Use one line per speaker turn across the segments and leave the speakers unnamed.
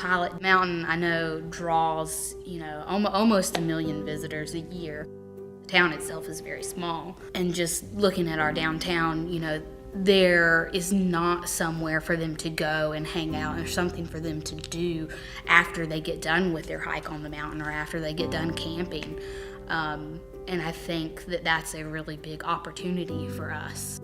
Pilot Mountain, I know, draws, almost 1 million visitors a year. The town itself is very small. And just looking at our downtown, there is not somewhere for them to go and hang out or something for them to do after they get done with their hike on the mountain or after they get done camping. And I think that that's a really big opportunity for us.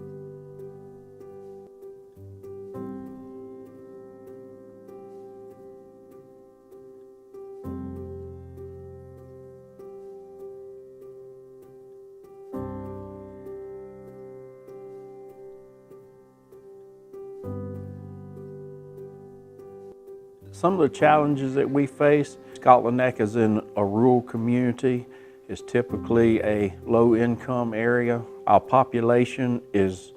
Some of the challenges that we face, Scotland Neck is in a rural community. It's typically a low-income area. Our population is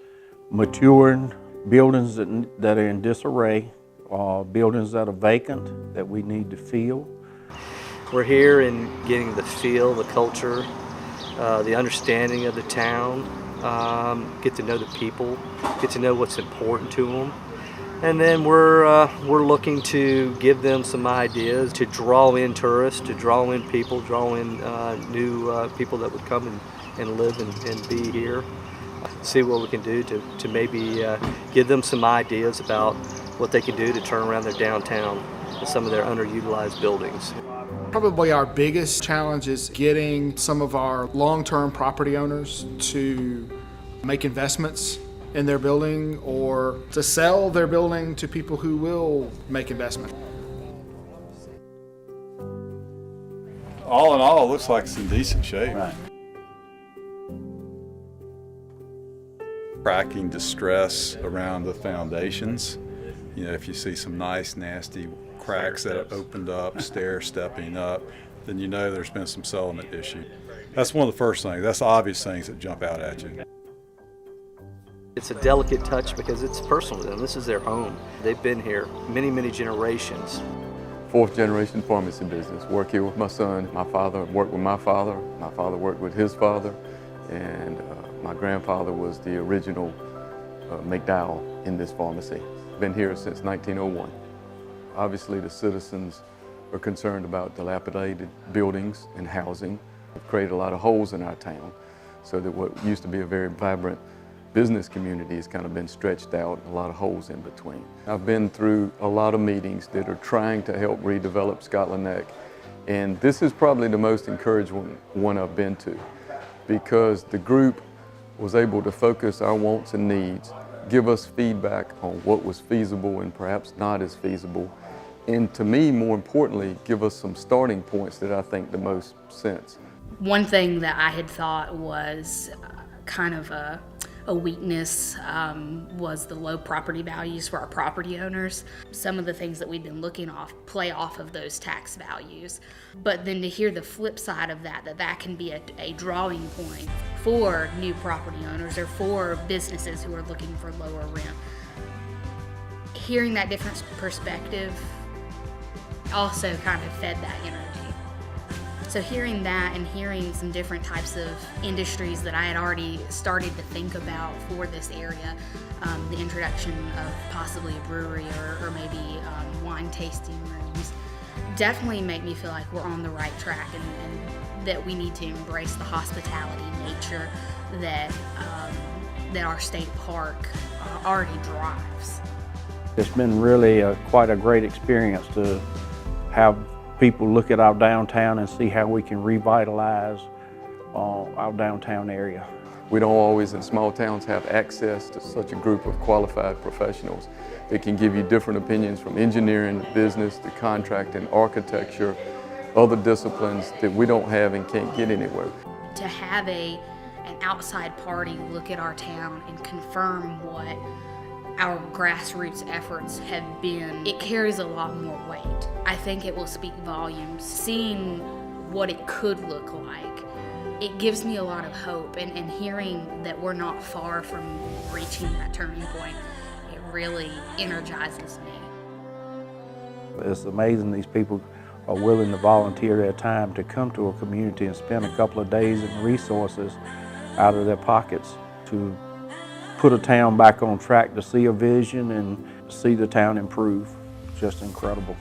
maturing. Buildings that are in disarray, buildings that are vacant that we need to fill.
We're here in getting the feel, the culture, the understanding of the town, get to know the people, get to know what's important to them. And then we're looking to give them some ideas to draw in tourists, to draw in people, draw in new people that would come and live and be here. See what we can do to maybe give them some ideas about what they can do to turn around their downtown and some of their underutilized buildings.
Probably our biggest challenge is getting some of our long-term property owners to make investments in their building or to sell their building to people who will make investment.
All in all, it looks like it's in decent shape.
Right.
Cracking distress around the foundations. If you see some nice, nasty cracks that have opened up, stair stepping up, then there's been some settlement issue. That's one of the first things. That's the obvious things that jump out at you.
It's a delicate touch because it's personal to them. This is their home. They've been here many, many generations.
Fourth generation pharmacy business. Work here with my son. My father worked with my father. My father worked with his father. And my grandfather was the original McDowell in this pharmacy. Been here since 1901. Obviously the citizens are concerned about dilapidated buildings and housing. We've created a lot of holes in our town so that what used to be a very vibrant business community has kind of been stretched out, a lot of holes in between. I've been through a lot of meetings that are trying to help redevelop Scotland Neck, and this is probably the most encouraging one I've been to because the group was able to focus our wants and needs, give us feedback on what was feasible and perhaps not as feasible, and to me, more importantly, give us some starting points that I think the most sense.
One thing that I had thought was kind of a weakness was the low property values for our property owners. Some of the things that we've been looking play off of those tax values. But then to hear the flip side of that can be a drawing point for new property owners or for businesses who are looking for lower rent. Hearing that different perspective also kind of fed that energy. So hearing that and hearing some different types of industries that I had already started to think about for this area, the introduction of possibly a brewery or maybe wine tasting rooms, definitely make me feel like we're on the right track and that we need to embrace the hospitality nature that our state park already drives.
It's been really quite a great experience to have people look at our downtown and see how we can revitalize our downtown area.
We don't always in small towns have access to such a group of qualified professionals that can give you different opinions from engineering to business to contracting, architecture, other disciplines that we don't have and can't get anywhere.
To have an outside party look at our town and confirm what our grassroots efforts have been, it carries a lot more weight. I think it will speak volumes. Seeing what it could look like, it gives me a lot of hope, and hearing that we're not far from reaching that turning point, it really energizes me.
It's amazing these people are willing to volunteer their time to come to a community and spend a couple of days and resources out of their pockets to put a town back on track, to see a vision and see the town improve. Just incredible.